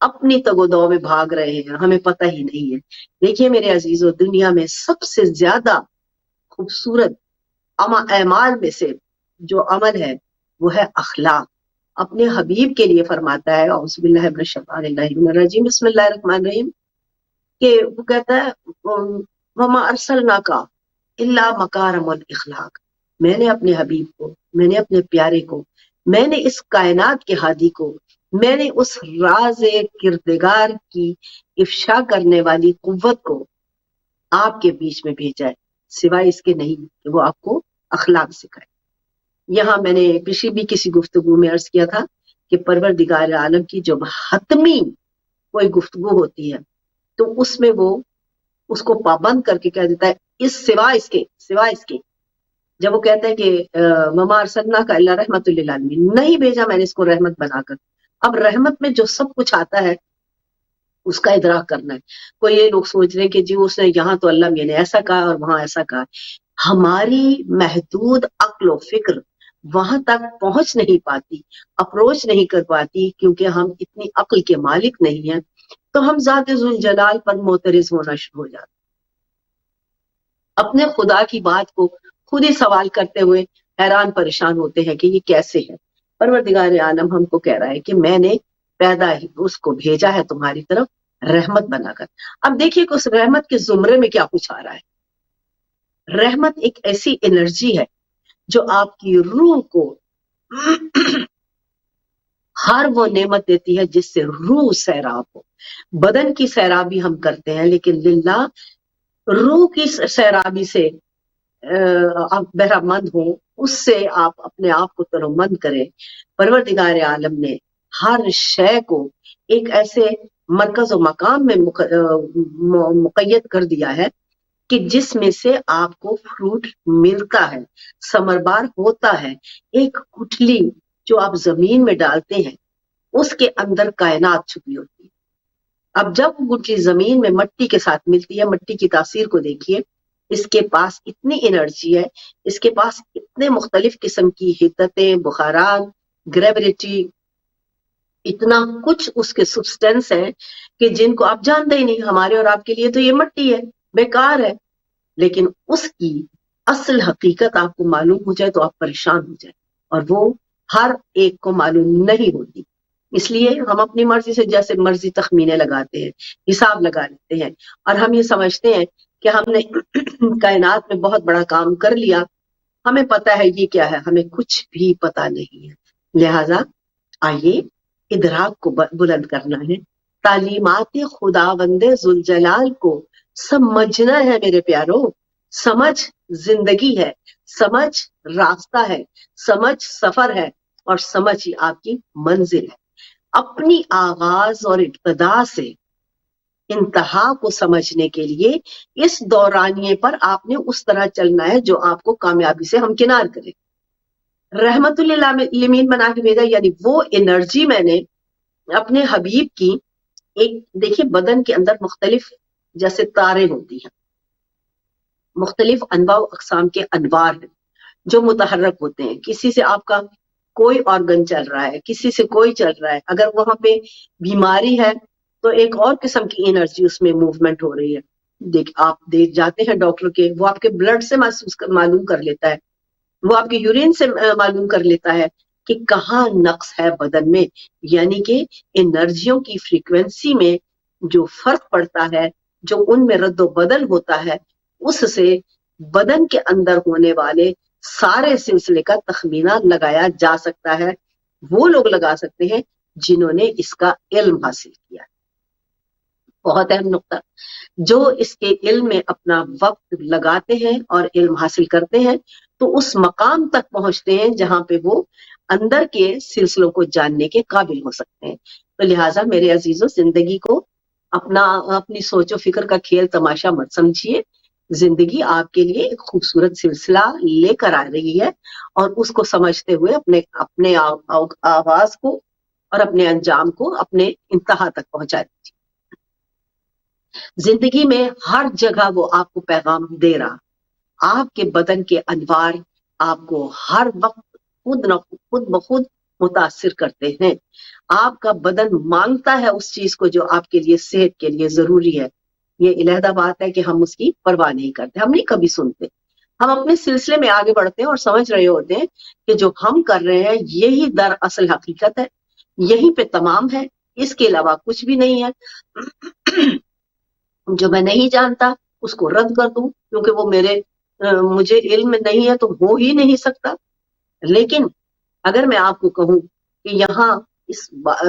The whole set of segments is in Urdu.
اپنی تگودو میں بھاگ رہے ہیں، ہمیں پتہ ہی نہیں ہے۔ دیکھیے میرے عزیزو، دنیا میں سب سے زیادہ خوبصورت اعمال میں سے جو عمل ہے وہ ہے اخلاق۔ اپنے حبیب کے لیے فرماتا ہے، اعوذ باللہ من الشیطان الرجیم، بسم اللہ الرحمن الرحیم، کہ وہ کہتا ہے وما ارسلناک الا مکارم الاخلاق، میں نے اپنے حبیب کو، میں نے اپنے پیارے کو، میں نے اس کائنات کے ہادی کو، میں نے اس راز کردگار کی افشا کرنے والی قوت کو آپ کے بیچ میں بھیجا ہے، سوائے اس کے نہیں کہ وہ آپ کو اخلاق سکھائے۔ یہاں میں نے پچھلی بھی کسی گفتگو میں عرض کیا تھا کہ پروردگار عالم کی جو حتمی کوئی گفتگو ہوتی ہے تو اس میں وہ اس کو پابند کر کے کہہ دیتا ہے سوائے اس کے جب وہ کہتا ہے کہ وما ارسلناک الا رحمت للعالمین، نہیں بھیجا میں نے اس کو رحمت بنا کر۔ اب رحمت میں جو سب کچھ آتا ہے اس کا ادراک کرنا ہے۔ کوئی یہ لوگ سوچ رہے ہیں کہ جی اس نے یہاں تو اللہ میاں نے ایسا کہا اور وہاں ایسا کہا، ہماری محدود عقل و فکر وہاں تک پہنچ نہیں پاتی، اپروچ نہیں کر پاتی، کیونکہ ہم اتنی عقل کے مالک نہیں ہیں، تو ہم ذات ذوالجلال پر معترض ہونا شروع ہو جاتے، اپنے خدا کی بات کو خود ہی سوال کرتے ہوئے حیران پریشان ہوتے ہیں کہ یہ کیسے ہے۔ پروردگار عالم ہم کو کہہ رہا ہے کہ میں نے پیدا ہی اس کو بھیجا ہے تمہاری طرف رحمت بنا کر۔ اب دیکھیے کہ اس رحمت کے زمرے میں کیا کچھ آ رہا ہے۔ رحمت ایک ایسی انرجی ہے جو آپ کی روح کو ہر وہ نعمت دیتی ہے جس سے روح سیراب ہو۔ بدن کی سیرابی ہم کرتے ہیں، لیکن للہ روح کی سیرابی سے آپ بہرہ مند ہوں، اس سے آپ اپنے آپ کو ترومند کریں۔ پروردگار عالم نے ہر شے کو ایک ایسے مرکز و مقام میں مقید کر دیا ہے کہ جس میں سے آپ کو فروٹ ملتا ہے، ثمربار ہوتا ہے۔ ایک گٹھلی جو آپ زمین میں ڈالتے ہیں اس کے اندر کائنات چھپی ہوتی ہے۔ اب جب وہ گٹھلی زمین میں مٹی کے ساتھ ملتی ہے، مٹی کی تاثیر کو دیکھیے، اس کے پاس اتنی انرجی ہے، اس کے پاس اتنے مختلف قسم کی حدتیں، بخارات، گریویٹی، اتنا کچھ اس کے سبسٹینس ہیں کہ جن کو آپ جانتے ہی نہیں۔ ہمارے اور آپ کے لیے تو یہ مٹی ہے، بیکار ہے، لیکن اس کی اصل حقیقت آپ کو معلوم ہو جائے تو آپ پریشان ہو جائیں، اور وہ ہر ایک کو معلوم نہیں ہوتی۔ اس لیے ہم اپنی مرضی سے جیسے مرضی تخمینے لگاتے ہیں، حساب لگا لیتے ہیں، اور ہم یہ سمجھتے ہیں کہ ہم نے کائنات میں بہت بڑا کام کر لیا، ہمیں پتہ ہے یہ کیا ہے، ہمیں کچھ بھی پتہ نہیں ہے۔ لہٰذا آئیے ادراک کو بلند کرنا ہے، تعلیمات خداوند ذوالجلال کو سمجھنا ہے میرے پیارو۔ سمجھ زندگی ہے، سمجھ راستہ ہے، سمجھ سفر ہے، اور سمجھ ہی آپ کی منزل ہے۔ اپنی آغاز اور ابتدا سے انتہا کو سمجھنے کے لیے اس دورانیے پر آپ نے اس طرح چلنا ہے جو آپ کو کامیابی سے ہمکنار کرے۔ رحمت للعالمین بنا کے بھیجا، یعنی وہ انرجی میں نے اپنے حبیب کی ایک، دیکھیے بدن کے اندر مختلف جیسے تارے ہوتی ہیں، مختلف انواع و اقسام کے انوار ہیں جو متحرک ہوتے ہیں۔ کسی سے آپ کا کوئی آرگن چل رہا ہے، کسی سے کوئی چل رہا ہے، اگر وہاں پہ بیماری ہے تو ایک اور قسم کی انرجی اس میں موومنٹ ہو رہی ہے۔ آپ دیکھ جاتے ہیں ڈاکٹر کے، وہ آپ کے بلڈ سے معلوم کر لیتا ہے، وہ آپ کے یورین سے معلوم کر لیتا ہے کہ کہاں نقص ہے بدن میں، یعنی کہ انرجیوں کی فریکوینسی میں جو فرق پڑتا ہے، جو ان میں رد و بدل ہوتا ہے، اس سے بدن کے اندر ہونے والے سارے سلسلے کا تخمینہ لگایا جا سکتا ہے۔ وہ لوگ لگا سکتے ہیں جنہوں نے اس کا علم حاصل کیا۔ بہت اہم نقطہ، جو اس کے علم میں اپنا وقت لگاتے ہیں اور علم حاصل کرتے ہیں تو اس مقام تک پہنچتے ہیں جہاں پہ وہ اندر کے سلسلوں کو جاننے کے قابل ہو سکتے ہیں۔ تو لہٰذا میرے عزیزوں، زندگی کو اپنی سوچ و فکر کا کھیل تماشا مت سمجھیے۔ زندگی آپ کے لیے ایک خوبصورت سلسلہ لے کر آ رہی ہے، اور اس کو سمجھتے ہوئے اپنے آغاز کو اور اپنے انجام کو اپنے انتہا تک پہنچا دیجیے۔ زندگی میں ہر جگہ وہ آپ کو پیغام دے رہا، آپ کے بدن کے انوار آپ کو ہر وقت خود بخود متاثر کرتے ہیں. آپ کا بدن مانگتا ہے اس چیز کو جو آپ کے لیے صحت کے لیے ضروری ہے. یہ علیحدہ بات ہے کہ ہم اس کی پرواہ نہیں کرتے, ہم نہیں کبھی سنتے. ہم اپنے سلسلے میں آگے بڑھتے ہیں اور سمجھ رہے ہوتے ہیں کہ جو ہم کر رہے ہیں یہی دراصل حقیقت ہے, یہیں پہ تمام ہے, اس کے علاوہ کچھ بھی نہیں ہے. جو میں نہیں جانتا اس کو رد کر دوں کیونکہ وہ مجھے علم نہیں ہے تو ہو ہی نہیں سکتا. لیکن اگر میں آپ کو کہوں کہ یہاں اس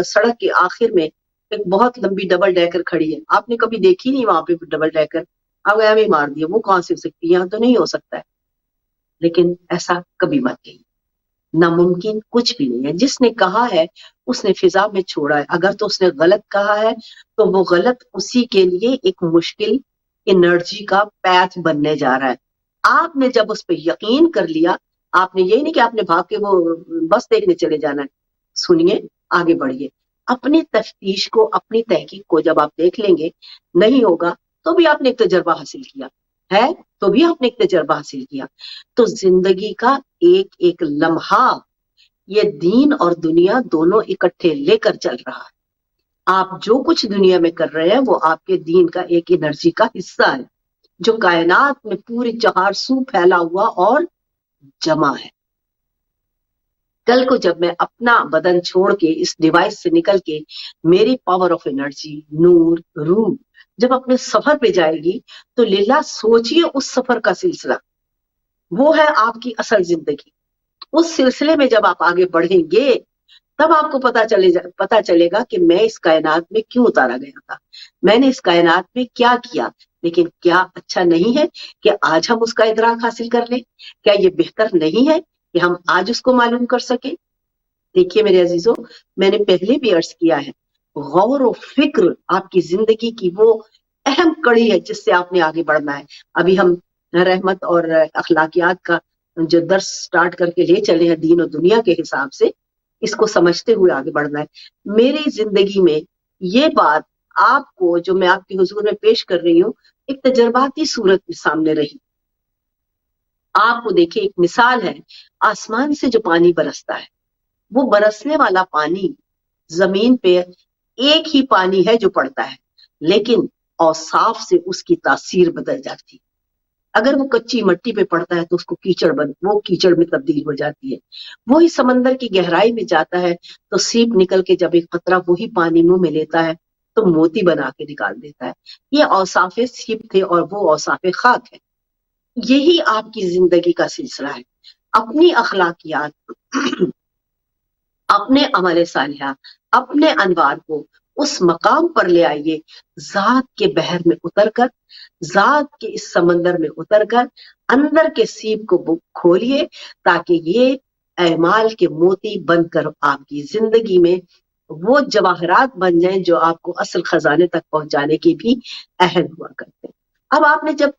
سڑک کے آخر میں ایک بہت لمبی ڈبل ڈیکر کھڑی ہے, آپ نے کبھی دیکھی نہیں وہاں پہ ڈبل ڈیکر, آپ ایویں مار دیے وہ کہاں سے ہو سکتی ہے, یہاں تو نہیں ہو سکتا ہے. لیکن ایسا کبھی مت کہیے, ناممکن کچھ بھی نہیں ہے. جس نے کہا ہے اس نے فضا میں چھوڑا ہے, اگر تو اس نے غلط کہا ہے تو وہ غلط اسی کے لیے ایک مشکل انرجی کا پیتھ بننے جا رہا ہے. آپ نے جب اس پہ یقین کر لیا, آپ نے یہ نہیں کہ آپ نے بھاگ کے وہ بس دیکھنے چلے جانا ہے. سنیے, آگے بڑھیے, اپنی تفتیش کو, اپنی تحقیق کو جب آپ دیکھ لیں گے نہیں ہوگا تو بھی آپ نے ایک تجربہ حاصل کیا ہے, تو بھی آپ نے ایک تجربہ حاصل کیا. تو زندگی کا ایک ایک لمحہ یہ دین اور دنیا دونوں اکٹھے لے کر چل رہا ہے. آپ جو کچھ دنیا میں کر رہے ہیں وہ آپ کے دین کا ایک انرجی کا حصہ ہے جو کائنات میں پوری چہار سو پھیلا ہوا اور جمع ہے. کل کو جب میں اپنا بدن چھوڑ کے اس ڈیوائس سے نکل کے میری پاور آف انرجی, نور, روح جب اپنے سفر پہ جائے گی تو لیلا سوچئے اس سفر کا سلسلہ, وہ ہے آپ کی اصل زندگی. اس سلسلے میں جب آپ آگے بڑھیں گے تب آپ کو پتا چلے گا کہ میں اس کائنات میں کیوں اتارا گیا تھا, میں نے اس کائنات میں کیا کیا. لیکن کیا اچھا نہیں ہے کہ آج ہم اس کا ادراک حاصل کر لیں؟ کیا یہ بہتر نہیں ہے کہ ہم آج اس کو معلوم کر سکیں؟ دیکھیے میرے عزیزوں, میں نے پہلے بھی عرض کیا ہے, غور و فکر آپ کی زندگی کی وہ اہم کڑی ہے جس سے آپ نے آگے بڑھنا ہے. ابھی ہم رحمت اور اخلاقیات کا جو درس سٹارٹ کر کے لے چلے ہیں دین و دنیا کے حساب سے, اس کو سمجھتے ہوئے آگے بڑھنا ہے. میری زندگی میں یہ بات آپ کو جو میں آپ کی حضور میں پیش کر رہی ہوں ایک تجرباتی صورت کے سامنے رہی. آپ کو دیکھیں, ایک مثال ہے, آسمان سے جو پانی برستا ہے وہ برسنے والا پانی زمین پہ ایک ہی پانی ہے جو پڑتا ہے, لیکن اوصاف سے اس کی تاثیر بدل جاتی ہے. اگر وہ کچی مٹی پہ پڑتا ہے تو اس کو وہ کیچڑ میں تبدیل ہو جاتی ہے. وہی سمندر کی گہرائی میں جاتا ہے تو سیپ نکل کے جب ایک قطرہ وہی پانی منہ میں لیتا ہے تو موتی بنا کے نکال دیتا ہے. یہ اوصاف سیپ تھے اور وہ اوصاف خاک ہے. یہی آپ کی زندگی کا سلسلہ ہے. اپنی اخلاقیات, اپنے عمل صالحہ, اپنے انوار کو اس مقام پر لے آئیے, ذات کے بحر میں اتر کر, ذات کے اس سمندر میں اتر کر اندر کے سیپ کو کھولیے تاکہ یہ اعمال کے موتی بن کر آپ کی زندگی میں وہ جواہرات بن جائیں جو آپ کو اصل خزانے تک پہنچانے کی بھی اہل ہوا کرتے ہیں. اب آپ نے جب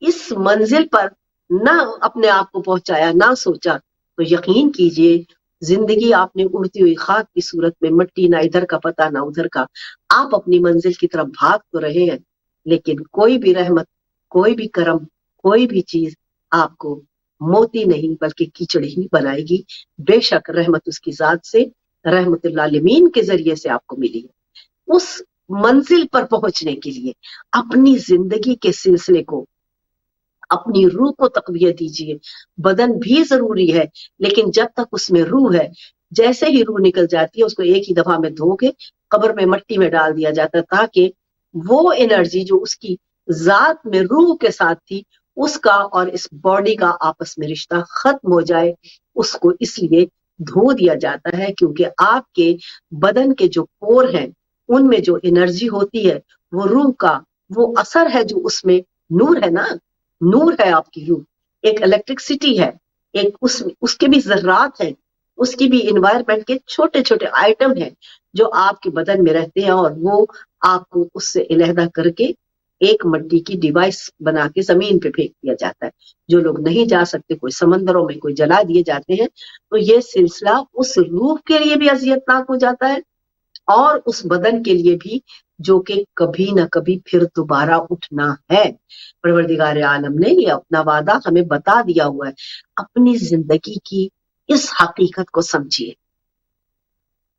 اس منزل پر نہ اپنے آپ کو پہنچایا, نہ سوچا, تو یقین کیجئے زندگی آپ نے اڑتی ہوئی خاک کی صورت میں, مٹی نہ ادھر کا پتہ نہ ادھر کا, آپ اپنی منزل کی طرف بھاگ تو رہے ہیں لیکن کوئی بھی رحمت, کوئی بھی کرم, کوئی بھی چیز آپ کو موتی نہیں بلکہ کیچڑ ہی بنائے گی. بے شک رحمت اس کی ذات سے, رحمت للعالمین کے ذریعے سے آپ کو ملی ہے. اس منزل پر پہنچنے کے لیے اپنی زندگی کے سلسلے کو, اپنی روح کو تقویت دیجیے. بدن بھی ضروری ہے لیکن جب تک اس میں روح ہے, جیسے ہی روح نکل جاتی ہے اس کو ایک ہی دفعہ میں دھو کے قبر میں مٹی میں ڈال دیا جاتا ہے تاکہ وہ انرجی جو اس کی ذات میں روح کے ساتھ تھی اس کا اور اس باڈی کا آپس میں رشتہ ختم ہو جائے. اس کو اس لیے دھو دیا جاتا ہے کیونکہ آپ کے بدن کے جو پور ہیں ان میں جو انرجی ہوتی ہے وہ روح کا وہ اثر ہے, جو اس میں نور ہے نا, نور ہے آپ کی روح, ایک الیکٹرکسٹی ہے, ایک اس کے بھی ذرات ہیں, اس کی بھی انوائرمنٹ کے چھوٹے چھوٹے آئٹم ہیں جو آپ کے بدن میں رہتے ہیں اور وہ آپ کو اس سے علیحدہ کر کے ایک مٹی کی ڈیوائس بنا کے زمین پہ پھینک دیا جاتا ہے. جو لوگ نہیں جا سکتے, کوئی سمندروں میں, کوئی جلا دیے جاتے ہیں, تو یہ سلسلہ اس روح کے لیے بھی اذیتناک ہو جاتا ہے اور اس بدن کے لیے بھی جو کہ کبھی نہ کبھی پھر دوبارہ اٹھنا ہے. پروردگار عالم نے یہ اپنا وعدہ ہمیں بتا دیا ہوا ہے. اپنی زندگی کی اس حقیقت کو سمجھیے,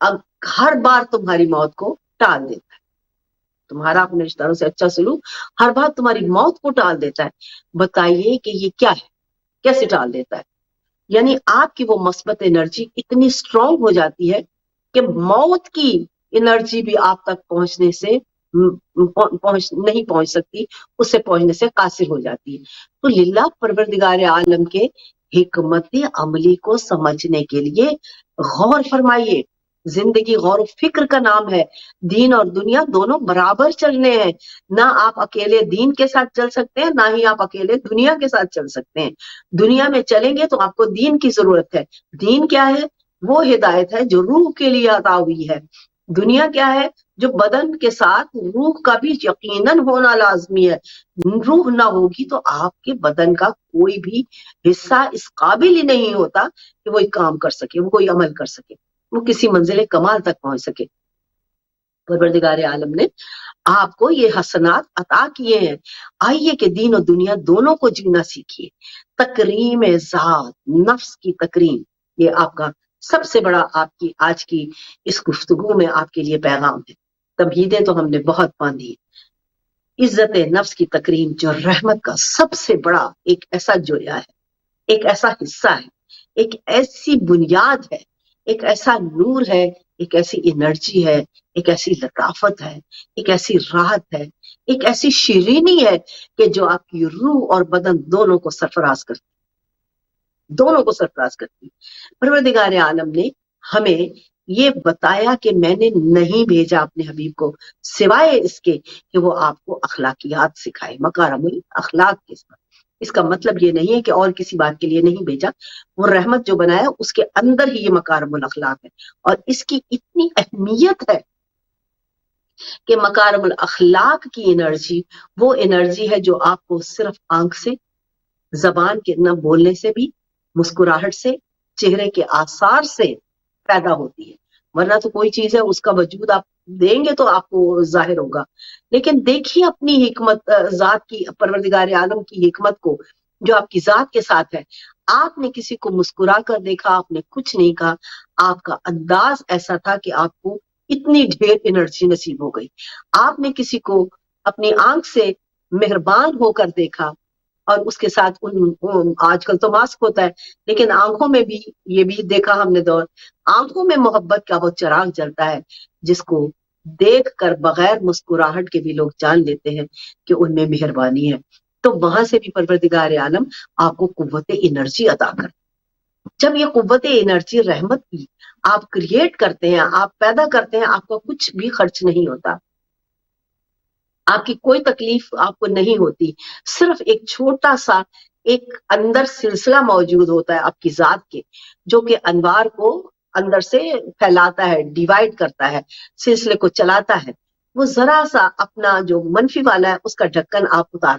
اب ہر بار تمہاری موت کو ٹال دیتا ہے. تمہارا اپنے رشتہ داروں سے اچھا سلوک ہر بار تمہاری موت کو ٹال دیتا ہے. بتائیے کہ یہ کیا ہے, کیسے ٹال دیتا ہے؟ یعنی آپ کی وہ مثبت انرجی اتنی اسٹرانگ ہو جاتی ہے کہ موت کی انرجی بھی آپ تک پہنچنے سے نہیں پہنچ سکتی, اس سے پہنچنے سے قاصر ہو جاتی ہے. تو للہ پروردگار عالم کے حکمت عملی کو سمجھنے کے لیے غور فرمائیے. زندگی غور و فکر کا نام ہے. دین اور دنیا دونوں برابر چلنے ہیں. نہ آپ اکیلے دین کے ساتھ چل سکتے ہیں, نہ ہی آپ اکیلے دنیا کے ساتھ چل سکتے ہیں. دنیا میں چلیں گے تو آپ کو دین کی ضرورت ہے. دین کیا ہے؟ وہ ہدایت ہے جو روح کے لیے عطا ہوئی ہے. دنیا کیا ہے؟ جو بدن کے ساتھ روح کا بھی یقیناً ہونا لازمی ہے. روح نہ ہوگی تو آپ کے بدن کا کوئی بھی حصہ اس قابل ہی نہیں ہوتا کہ وہ ایک کام کر سکے, وہ کوئی عمل کر سکے, وہ کسی منزل کمال تک پہنچ سکے. پروردگار عالم نے آپ کو یہ حسنات عطا کیے ہیں. آئیے کہ دین اور دنیا دونوں کو جینا سیکھیے. تکریم ذات, نفس کی تکریم, یہ آپ کا سب سے بڑا آپ کی آج کی اس گفتگو میں آپ کے لیے پیغام ہے. تمہیدیں تو ہم نے بہت باندھی. عزت نفس کی تکریم جو رحمت کا سب سے بڑا ایک ایسا جویا ہے, ایک ایسا حصہ ہے, ایک ایسی بنیاد ہے, ایک ایسا نور ہے, ایک ایسی انرجی ہے, ایک ایسی لطافت ہے, ایک ایسی راحت ہے, ایک ایسی شیرینی ہے کہ جو آپ کی روح اور بدن دونوں کو سرفراز کرتی, دونوں کو سرفراز کرتی. پروردگار عالم نے ہمیں یہ بتایا کہ میں نے نہیں بھیجا اپنے حبیب کو سوائے اس کے کہ وہ آپ کو اخلاقیات سکھائے, مکارم الاخلاق کے ساتھ. اس کا مطلب یہ نہیں ہے کہ اور کسی بات کے لیے نہیں بھیجا. وہ رحمت جو بنایا اس کے اندر ہی یہ مکارم الاخلاق ہے, اور اس کی اتنی اہمیت ہے کہ مکارم الاخلاق کی انرجی وہ انرجی ہے جو آپ کو صرف آنکھ سے, زبان کے نہ بولنے سے بھی, مسکراہٹ سے, چہرے کے آثار سے پیدا ہوتی ہے. ورنہ تو کوئی چیز ہے اس کا وجود آپ دیں گے تو آپ کو ظاہر ہوگا. لیکن دیکھیے اپنی حکمت ذات کی, پروردگار عالم کی حکمت کو جو آپ کی ذات کے ساتھ ہے. آپ نے کسی کو مسکرا کر دیکھا, آپ نے کچھ نہیں کہا, آپ کا انداز ایسا تھا کہ آپ کو اتنی ڈھیر انرجی نصیب ہو گئی. آپ نے کسی کو اپنی آنکھ سے مہربان ہو کر دیکھا, اور اس کے ساتھ آج کل تو ماسک ہوتا ہے, لیکن آنکھوں میں بھی یہ بھی دیکھا ہم نے دور, آنکھوں میں محبت کا وہ چراغ جلتا ہے جس کو دیکھ کر بغیر مسکراہٹ کے بھی لوگ جان لیتے ہیں کہ ان میں مہربانی ہے. تو وہاں سے بھی پروردگار عالم آپ کو قوت انرجی عطا کر. جب یہ قوت انرجی رحمت کی آپ کریٹ کرتے ہیں, آپ پیدا کرتے ہیں, آپ کا کچھ بھی خرچ نہیں ہوتا, آپ کی کوئی تکلیف آپ کو نہیں ہوتی. صرف ایک چھوٹا سا ایک اندر سلسلہ موجود ہوتا ہے آپ کی ذات کے, جو کہ انوار کو اندر سے پھیلاتا ہے, ڈیوائیڈ کرتا ہے, سلسلے کو چلاتا ہے. وہ ذرا سا اپنا جو منفی والا ہے اس کا ڈھکن آپ اتار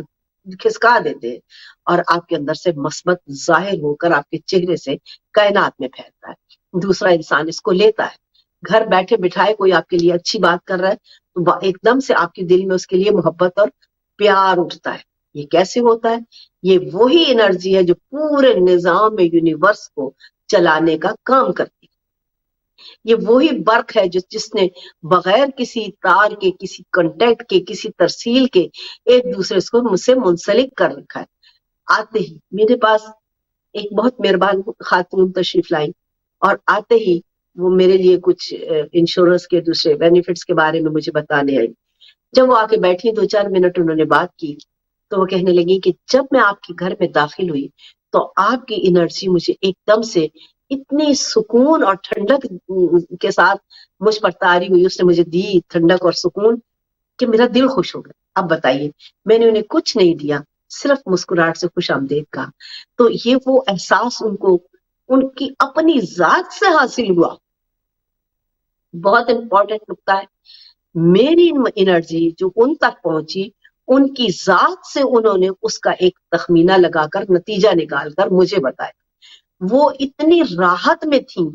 کھسکا دیتے ہیں, اور آپ کے اندر سے مثبت ظاہر ہو کر آپ کے چہرے سے کائنات میں پھیلتا ہے. دوسرا انسان اس کو لیتا ہے, گھر بیٹھے بٹھائے کوئی آپ کے لیے اچھی بات کر رہا ہے تو ایک دم سے آپ کے دل میں اس کے لیے محبت اور پیار اٹھتا ہے. یہ کیسے ہوتا ہے؟ یہ وہی انرجی ہے جو پورے نظام میں یونیورس کو چلانے کا کام کرتی ہے. یہ وہی برق ہے جس نے بغیر کسی تار کے, کسی کنٹیکٹ کے, کسی ترسیل کے ایک دوسرے کو مجھ سے منسلک کر رکھا ہے. آتے ہی میرے پاس ایک بہت مہربان خاتون تشریف لائی, اور آتے ہی وہ میرے لیے کچھ انشورنس کے دوسرے بینیفٹس کے بارے میں مجھے بتانے آئی. جب وہ آ کے بیٹھی 2-4 منٹ انہوں نے بات کی تو وہ کہنے لگی کہ جب میں آپ کے گھر میں داخل ہوئی تو آپ کی انرجی مجھے ایک دم سے اتنی سکون اور ٹھنڈک کے ساتھ مجھ پر طاری ہوئی, اس نے مجھے دی ٹھنڈک اور سکون کہ میرا دل خوش ہو گیا. اب بتائیے, میں نے انہیں کچھ نہیں دیا, صرف مسکراہٹ سے خوش آمدید کہا. تو یہ وہ احساس ان کو ان کی اپنی ذات سے حاصل ہوا. بہت امپورٹنٹ نکتہ ہے. میری انرجی جو ان تک پہنچی, ان کی ذات سے انہوں نے اس کا ایک تخمینہ لگا کر نتیجہ نکال کر مجھے بتایا. وہ اتنی راحت میں تھیں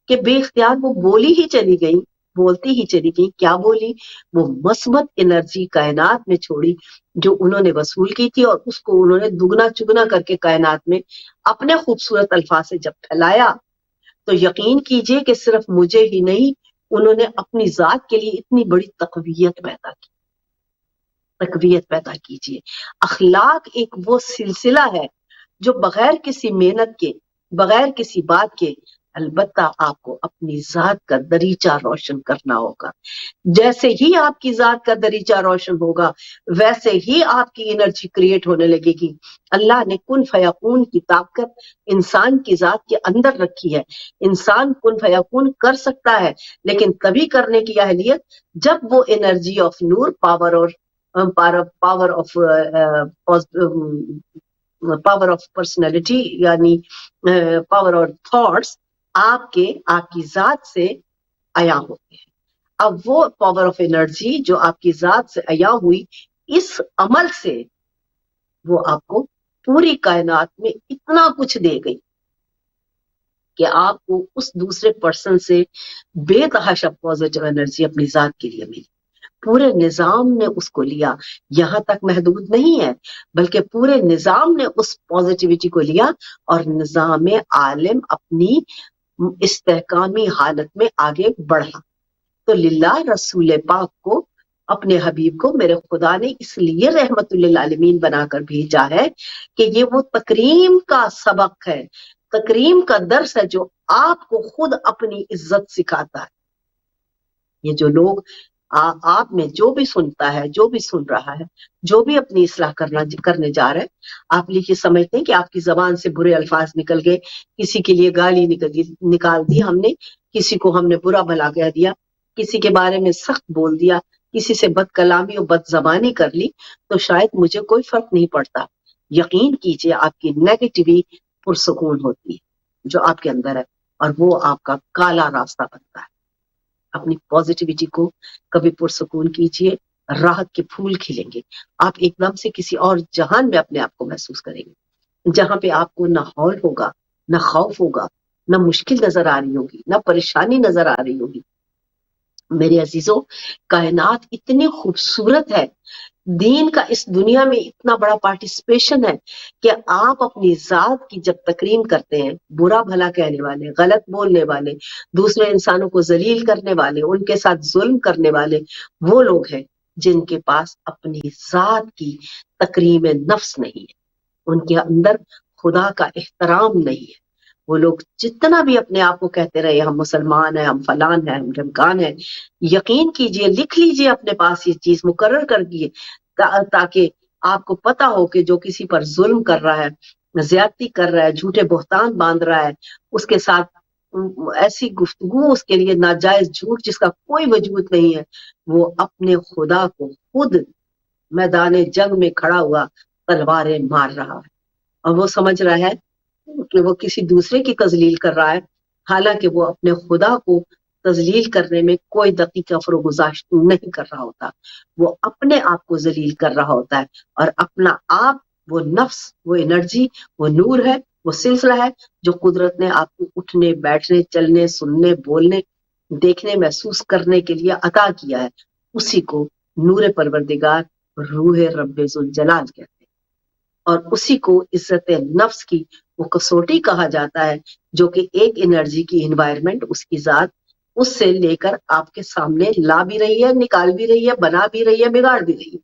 کہ بے اختیار وہ بولی ہی چلی گئی, بولتی ہی چلی گئی. کیا بولی؟ وہ مثبت انرجی کائنات میں چھوڑی جو انہوں نے وصول کی تھی, اور اس کو انہوں نے دگنا چگنا کر کے کائنات میں اپنے خوبصورت الفاظ سے جب پھیلایا تو یقین کیجئے کہ صرف مجھے ہی نہیں انہوں نے اپنی ذات کے لیے اتنی بڑی تقویت پیدا کی. تقویت پیدا کیجیے. اخلاق ایک وہ سلسلہ ہے جو بغیر کسی محنت کے، بغیر کسی بات کے، البتہ آپ کو اپنی ذات کا دریچہ روشن کرنا ہوگا. جیسے ہی آپ کی ذات کا دریچہ روشن ہوگا ویسے ہی آپ کی انرجی کریٹ ہونے لگے گی. اللہ نے کن فیکون کی طاقت انسان کی ذات کے اندر رکھی ہے. انسان کن فیکون کر سکتا ہے، لیکن تبھی کرنے کی اہلیت جب وہ energy of Noor, power of personality, یعنی پاور آف تھاٹس آپ کی ذات سے عیاں ہوتے ہیں. اب وہ پاور آف انرجی جو آپ کی ذات سے عیاں ہوئی، اس عمل سے وہ آپ کو پوری کائنات میں اتنا کچھ دے گئی کہ آپ کو اس دوسرے پرسن سے بے تحاشا پازیٹیو انرجی اپنی ذات کے لیے ملی. پورے نظام نے اس کو لیا، یہاں تک محدود نہیں ہے، بلکہ پورے نظام نے اس پازیٹیوٹی کو لیا اور نظام عالم اپنی استحکامی حالت میں آگے بڑھا. تو للہ رسول پاک کو، اپنے حبیب کو میرے خدا نے اس لیے رحمت للعالمین بنا کر بھیجا ہے کہ یہ وہ تکریم کا سبق ہے، تکریم کا درس ہے جو آپ کو خود اپنی عزت سکھاتا ہے. یہ جو لوگ آپ میں جو بھی سنتا ہے، جو بھی سن رہا ہے، جو بھی اپنی اصلاح کرنے جا رہا ہے، آپ یہ سمجھتے ہیں کہ آپ کی زبان سے برے الفاظ نکل گئے، کسی کے لیے گالی نکال دی ہم نے، کسی کو ہم نے برا بھلا کہہ دیا، کسی کے بارے میں سخت بول دیا، کسی سے بد کلامی اور بد زبانی کر لی، تو شاید مجھے کوئی فرق نہیں پڑتا. یقین کیجئے آپ کی نیگیٹیوی پرسکون ہوتی ہے جو آپ کے اندر ہے، اور وہ آپ کا کالا راستہ بنتا ہے. اپنی پازیٹیوٹی کو کبھی پرسکون کیجئے، راحت کے پھول کھلیں گے. آپ ایک دم سے کسی اور جہان میں اپنے آپ کو محسوس کریں گے، جہاں پہ آپ کو نہ ہول ہوگا، نہ خوف ہوگا، نہ مشکل نظر آ رہی ہوگی، نہ پریشانی نظر آ رہی ہوگی. میرے عزیزوں، کائنات اتنی خوبصورت ہے، دین کا اس دنیا میں اتنا بڑا پارٹیسپیشن ہے کہ آپ اپنی ذات کی جب تکریم کرتے ہیں، برا بھلا کہنے والے، غلط بولنے والے، دوسرے انسانوں کو ذلیل کرنے والے، ان کے ساتھ ظلم کرنے والے وہ لوگ ہیں جن کے پاس اپنی ذات کی تکریم نفس نہیں ہے، ان کے اندر خدا کا احترام نہیں ہے. وہ لوگ جتنا بھی اپنے آپ کو کہتے رہے ہم مسلمان ہیں، ہم فلان ہیں، ہم ڈھمکان ہیں، یقین کیجئے، لکھ لیجئے اپنے پاس یہ چیز، مقرر کر دیے تاکہ آپ کو پتا ہو کہ جو کسی پر ظلم کر رہا ہے، زیادتی کر رہا ہے، جھوٹے بہتان باندھ رہا ہے، اس کے ساتھ ایسی گفتگو، اس کے لیے ناجائز جھوٹ جس کا کوئی وجود نہیں ہے، وہ اپنے خدا کو خود میدان جنگ میں کھڑا ہوا تلواریں مار رہا ہے، اور وہ سمجھ رہا ہے کہ وہ کسی دوسرے کی تذلیل کر رہا ہے، حالانکہ وہ اپنے خدا کو تذلیل کرنے میں کوئی دقیقہ فروگزاشت نہیں کر رہا ہوتا. وہ اپنے آپ کو ذلیل کر رہا ہوتا ہے، اور اپنا آپ، وہ نفس، وہ انرجی، وہ نور ہے، وہ سلسلہ ہے جو قدرت نے آپ کو اٹھنے، بیٹھنے، چلنے، سننے، بولنے، دیکھنے، محسوس کرنے کے لیے عطا کیا ہے. اسی کو نور پروردگار، روح رب ذوالجلال کہتے ہیں، اور اسی کو عزت نفس کی وہ کسوٹی کہا جاتا ہے، جو کہ ایک انرجی کی انوائرمنٹ، اس کی ذات، اس سے لے کر آپ کے سامنے لا بھی رہی ہے، نکال بھی رہی ہے، بنا بھی رہی ہے، بگاڑ بھی رہی ہے.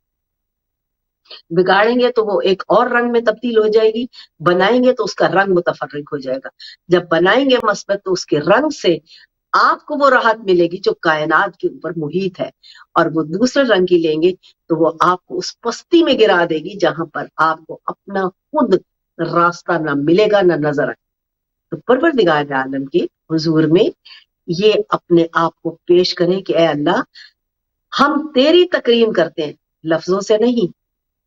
بگاڑیں گے تو وہ ایک اور رنگ میں تبدیل ہو جائے گی، بنائیں گے تو اس کا رنگ متفرق ہو جائے گا. جب بنائیں گے مثبت تو اس کے رنگ سے آپ کو وہ راحت ملے گی جو کائنات کے اوپر محیط ہے، اور وہ دوسرے رنگ کی لیں گے تو وہ آپ کو اس پستی میں گرا دے گی جہاں پر آپ کو اپنا خود راستہ نہ ملے گا، نہ نظر آئے. تو پروردگار عالم کے حضور میں یہ اپنے آپ کو پیش کریں کہ اے اللہ، ہم تیری تکریم کرتے ہیں، لفظوں سے نہیں.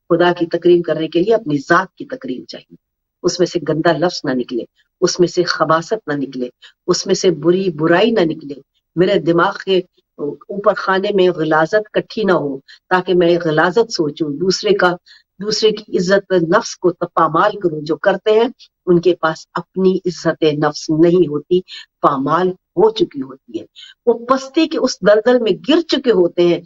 خدا کی تکریم کرنے کے لیے اپنی ذات کی تکریم چاہیے، اس میں سے گندا لفظ نہ نکلے، اس میں سے خباثت نہ نکلے، اس میں سے برائی نہ نکلے. میرے دماغ کے اوپر خانے میں غلاظت کٹھی نہ ہو تاکہ میں غلاظت سوچوں، دوسرے کی عزت نفس کو پامال کروں. جو کرتے ہیں ان کے پاس اپنی عزت نفس نہیں ہوتی، پامال ہو چکی ہوتی ہے. وہ پستی کے اس دلدل میں گر چکے ہوتے ہیں،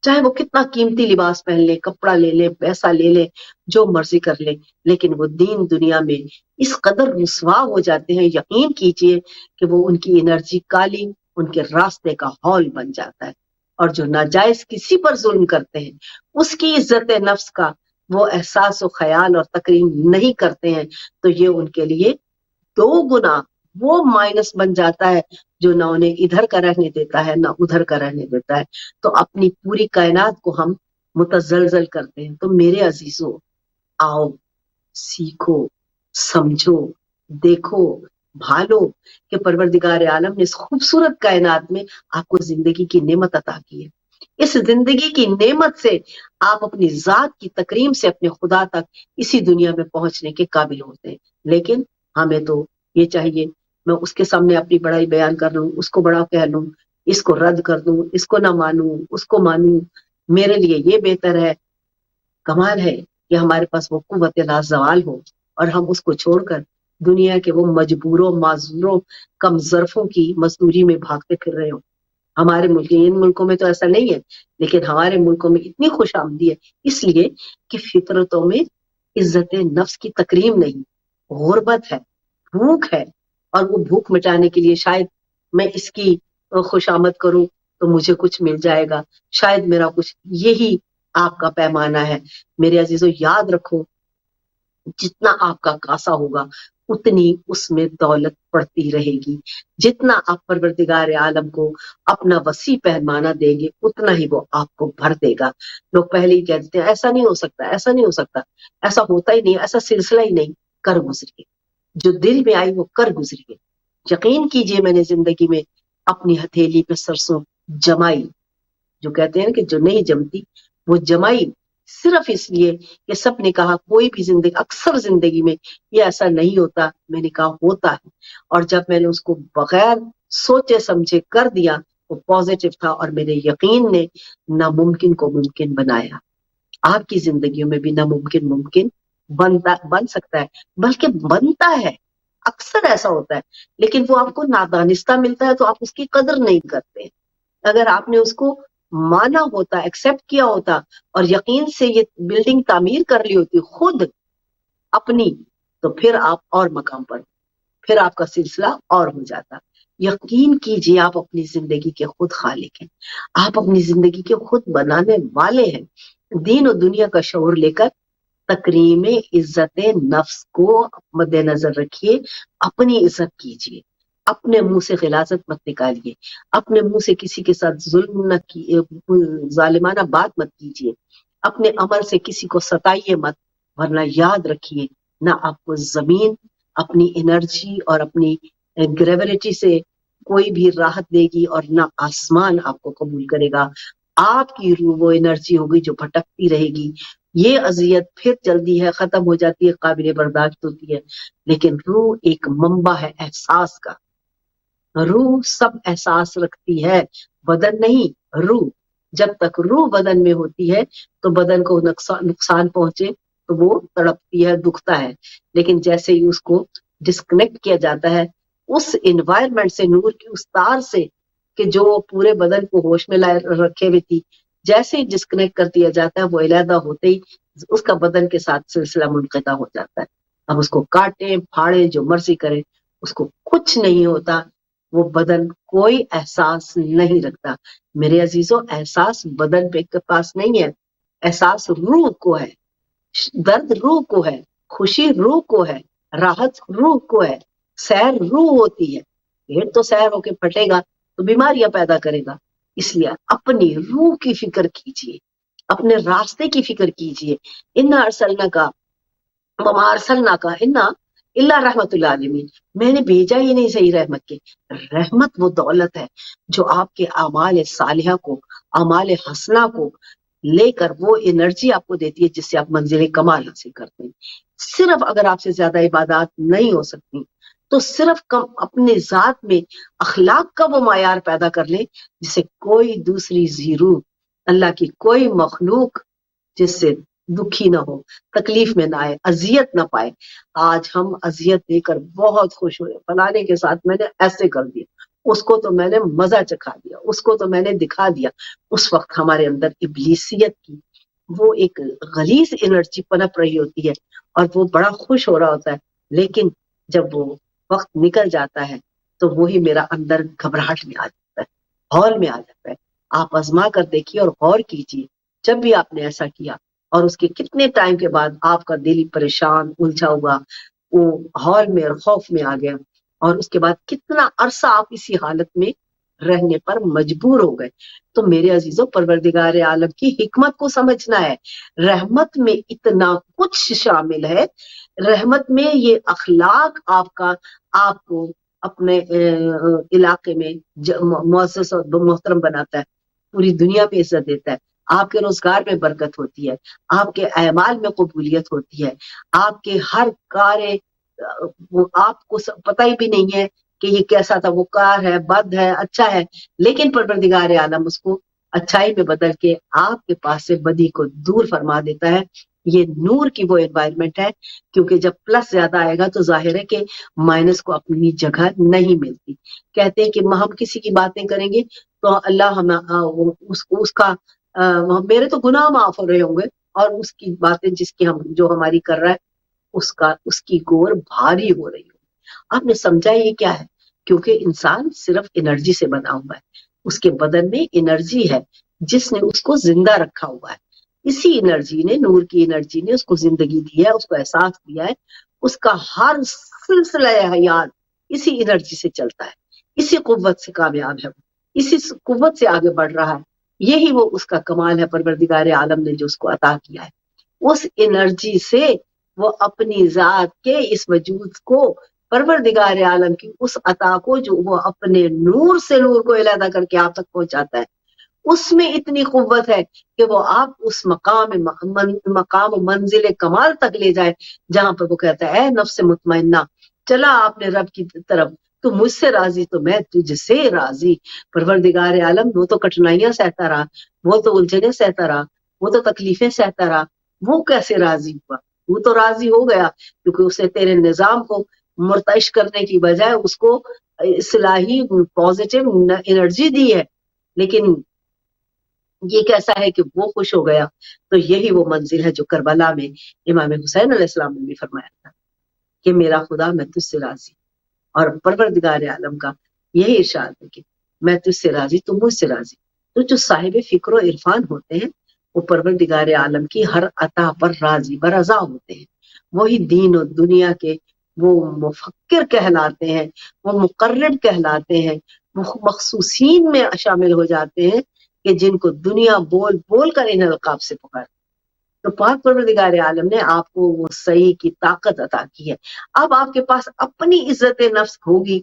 چاہے وہ کتنا قیمتی لباس پہن لے، کپڑا لے لے، پیسہ لے لے، جو مرضی کر لے، لیکن وہ دین دنیا میں اس قدر رسوا ہو جاتے ہیں. یقین کیجئے کہ وہ ان کی انرجی کالی ان کے راستے کا ہال بن جاتا ہے، اور جو ناجائز کسی پر ظلم کرتے ہیں اس کی عزت نفس کا وہ احساس و خیال اور تکریم نہیں کرتے ہیں، تو یہ ان کے لیے 2 گنا وہ مائنس بن جاتا ہے جو نہ انہیں ادھر کا رہنے دیتا ہے نہ ادھر کا رہنے دیتا ہے۔ تو اپنی پوری کائنات کو ہم متزلزل کرتے ہیں۔ تو میرے عزیزوں، آؤ سیکھو، سمجھو، دیکھو، بھالو کہ پروردگار عالم نے اس خوبصورت کائنات میں آپ کو زندگی کی نعمت عطا کی ہے۔ اس زندگی کی نعمت سے آپ اپنی ذات کی تکریم سے اپنے خدا تک اسی دنیا میں پہنچنے کے قابل ہوتے ہیں، لیکن ہمیں تو یہ چاہیے میں اس کے سامنے اپنی بڑائی بیان کر لوں، اس کو بڑا کہہ لوں، اس کو رد کر دوں، اس کو نہ مانوں، اس کو مانوں، میرے لیے یہ بہتر ہے۔ کمال ہے کہ ہمارے پاس وہ قوت لازوال ہو اور ہم اس کو چھوڑ کر دنیا کے وہ مجبوروں معذوروں کم ظرفوں کی مزدوری میں بھاگتے پھر رہے ہوں۔ ہمارے ملک، ان ملکوں میں تو ایسا نہیں ہے، لیکن ہمارے ملکوں میں اتنی خوش آمدی ہے اس لیے کہ فطرتوں میں عزت نفس کی تکریم نہیں، غربت ہے، بھوک ہے، اور وہ بھوک مٹانے کے لیے شاید میں اس کی خوش آمد کروں تو مجھے کچھ مل جائے گا، شاید میرا کچھ، یہی آپ کا پیمانہ ہے۔ میرے عزیزوں یاد رکھو، جتنا آپ کا کاسا ہوگا اتنی اس میں دولت پڑتی رہے گی، جتنا آپ پروردگار عالم کو اپنا وسیع پیمانہ دیں گے اتنا ہی وہ آپ کو بھر دے گا۔ لوگ پہلے ہی کہہ دیتے ہیں ایسا نہیں ہو سکتا، ایسا نہیں ہو سکتا، ایسا ہوتا ہی نہیں، ایسا سلسلہ ہی نہیں، کر گزریے، جو دل میں آئی وہ کر گزریے۔ یقین کیجئے میں نے زندگی میں اپنی ہتھیلی پہ سرسوں جمائی، جو کہتے ہیں کہ جو نہیں جمتی وہ جمائی، صرف اس لیے کہ سب نے کہا کوئی بھی زندگی، اکثر زندگی میں یہ ایسا نہیں ہوتا، میں نے کہا ہوتا ہے، اور جب میں نے اس کو بغیر سوچے سمجھے کر دیا وہ پازیٹو تھا، اور میرے یقین نے ناممکن کو ممکن بنایا۔ آپ کی زندگیوں میں بھی ناممکن ممکن بن سکتا ہے، بلکہ بنتا ہے، اکثر ایسا ہوتا ہے، لیکن وہ آپ کو نادانستہ ملتا ہے تو آپ اس کی قدر نہیں کرتے۔ اگر آپ نے اس کو مانا ہوتا، ایکسپٹ کیا ہوتا اور یقین سے یہ بلڈنگ تعمیر کر لی ہوتی خود اپنی، تو پھر آپ اور مقام پر، پھر آپ کا سلسلہ اور ہو جاتا۔ یقین کیجئے آپ اپنی زندگی کے خود خالق ہیں، آپ اپنی زندگی کے خود بنانے والے ہیں۔ دین و دنیا کا شعور لے کر تکریم عزت نفس کو مد نظر رکھیے، اپنی عزت کیجئے، اپنے منہ سے غلاظت مت نکالیے، اپنے منہ سے کسی کے ساتھ ظلم نہ ظالمانہ بات مت کیجیے، اپنے عمل سے کسی کو ستائیے مت، ورنہ یاد رکھیے نہ آپ کو زمین اپنی انرجی اور اپنی گریویٹی سے کوئی بھی راحت دے گی، اور نہ آسمان آپ کو قبول کرے گا۔ آپ کی روح وہ انرجی ہوگی جو بھٹکتی رہے گی۔ یہ اذیت پھر جلدی ہے، ختم ہو جاتی ہے، قابل برداشت ہوتی ہے، لیکن روح ایک منبع ہے احساس کا۔ روح سب احساس رکھتی ہے، بدن نہیں، روح۔ جب تک روح بدن میں ہوتی ہے تو بدن کو نقصان پہنچے تو وہ تڑپتی ہے، دکھتا ہے، لیکن جیسے ہی اس کو ڈسکنیکٹ کیا جاتا ہے اس انوائرمنٹ سے، نور کی اس تار سے کہ جو پورے بدن کو ہوش میں لائے رکھے ہوئی تھی، جیسے ہی ڈسکنیکٹ کر دیا جاتا ہے وہ علیحدہ ہوتے ہی اس کا بدن کے ساتھ سلسلہ منقطع ہو جاتا ہے۔ اب اس کو کاٹیں پھاڑیں جو مرضی کریں، اس کو کچھ نہیں ہوتا، وہ بدن کوئی احساس نہیں رکھتا۔ میرے عزیزوں، احساس بدن کے پاس نہیں ہے، احساس روح کو ہے، درد روح کو ہے، خوشی روح کو ہے، راحت روح کو ہے، سیر روح ہوتی ہے۔ پیٹ تو سیر ہو کے پھٹے گا تو بیماریاں پیدا کرے گا، اس لیے اپنی روح کی فکر کیجئے، اپنے راستے کی فکر کیجئے۔ انا ارسلنا کا وما ارسلنا کا انا الا رحمت العالمین، میں نے بھیجا ہی نہیں صحیح رحمت کے۔ رحمت وہ دولت ہے جو آپ کے اعمال صالحہ کو، اعمال حسنہ کو لے کر وہ انرجی آپ کو دیتی ہے جس سے آپ منزل کمال حاصل کرتے ہیں۔ صرف اگر آپ سے زیادہ عبادات نہیں ہو سکتی تو صرف کم اپنے ذات میں اخلاق کا وہ معیار پیدا کر لیں جسے کوئی دوسری روح، اللہ کی کوئی مخلوق جس سے دکھی نہ ہو، تکلیف میں نہ آئے، اذیت نہ پائے۔ آج ہم اذیت دے کر بہت خوش ہوئے، فلانے کے ساتھ میں نے ایسے کر دیا، اس کو تو میں نے مزہ چکھا دیا، اس کو تو میں نے دکھا دیا۔ اس وقت ہمارے اندر ابلیسیت کی وہ ایک غلیظ انرجی پنپ رہی ہوتی ہے اور وہ بڑا خوش ہو رہا ہوتا ہے، لیکن جب وہ وقت نکل جاتا ہے تو وہی میرا اندر گھبراہٹ میں آ جاتا ہے۔ ہال میں آ جاتا ہے. آپ آزما کر دیکھیے اور غور کیجیے جب بھی آپ نے ایسا کیا اور اس کے کتنے ٹائم کے بعد آپ کا دل پریشان الجھا ہوا وہ ہال میں اور خوف میں آ گیا اور اس کے بعد کتنا عرصہ آپ اسی حالت میں رہنے پر مجبور ہو گئے. تو میرے عزیزوں پروردگار عالم کی حکمت کو سمجھنا ہے. رحمت میں اتنا کچھ شامل ہے. رحمت میں یہ اخلاق آپ کو اپنے علاقے میں معزز اور محترم بناتا ہے. پوری دنیا میں عزت دیتا ہے. آپ کے روزگار میں برکت ہوتی ہے. آپ کے اعمال میں قبولیت ہوتی ہے. آپ کے ہر کار آپ کو پتہ ہی بھی نہیں ہے کہ یہ کیسا تھا، وہ کار ہے، بد ہے، اچھا ہے، لیکن پروردگار عالم اس کو اچھائی میں بدل کے آپ کے پاس سے بدی کو دور فرما دیتا ہے. یہ نور کی وہ انوائرمنٹ ہے، کیونکہ جب پلس زیادہ آئے گا تو ظاہر ہے کہ مائنس کو اپنی جگہ نہیں ملتی. کہتے ہیں کہ ہم کسی کی باتیں کریں گے تو اللہ اس کا میرے تو گناہ معاف ہو رہے ہوں گے اور اس کی باتیں جو ہماری کر رہا ہے اس کی گور بھاری ہو رہی ہو. آپ نے سمجھا یہ کیا ہے؟ کیونکہ انسان صرف انرجی سے بنا ہوا ہے. اس کے بدن میں انرجی ہے جس نے اس کو زندہ رکھا ہوا ہے. اسی انرجی نے، نور کی انرجی نے اس کو زندگی دی ہے، اس کو احساس دیا ہے. اس کا ہر سلسلہ حیات اسی انرجی سے چلتا ہے. اسی قوت سے کامیاب ہے، اسی قوت سے آگے بڑھ رہا ہے. یہی وہ اس کا کمال ہے پروردگار عالم نے جو اس کو عطا کیا ہے. اس انرجی سے وہ اپنی ذات کے اس وجود کو، پروردگار عالم کی اس عطا کو جو وہ اپنے نور سے نور کو علیحدہ کر کے آپ تک پہنچاتا ہے، اس میں اتنی قوت ہے کہ وہ آپ اس مقام منزل کمال تک لے جائے جہاں پر وہ کہتا ہے اے نفس مطمئنہ چلا آپ نے رب کی طرف، تو مجھ سے راضی تو میں تجھ سے راضی. پروردگار عالم وہ تو کٹھنائیاں سہتا رہا، وہ تو الجھنیں سہتا رہا، وہ تو تکلیفیں سہتا رہا، وہ کیسے راضی ہوا؟ وہ تو راضی ہو گیا کیونکہ اسے تیرے نظام کو مرتعش کرنے کی بجائے اس کو اصلاحی پازیٹیو انرجی دی ہے. لیکن یہ کیسا ہے کہ وہ خوش ہو گیا. تو یہی وہ منزل ہے جو کربلا میں امام حسین علیہ السلام نے بھی فرمایا تھا کہ میرا خدا میں تجھ سے راضی. اور پروردگار عالم کا یہی ارشاد ہے کہ میں تجھ سے راضی، تو مجھ سے راضی. تو جو صاحب فکر و عرفان ہوتے ہیں وہ پروردگار عالم کی ہر عطا پر راضی برضا ہوتے ہیں. وہی دین و دنیا کے وہ مفکر کہلاتے ہیں، وہ مقرر کہلاتے ہیں، وہ مخصوصین میں شامل ہو جاتے ہیں کہ جن کو دنیا بول بول کر ان القاب سے پکارتی. تو پاک پروردگار عالم نے آپ کو وہ صحیح کی طاقت عطا کی ہے. اب آپ کے پاس اپنی عزت نفس ہوگی،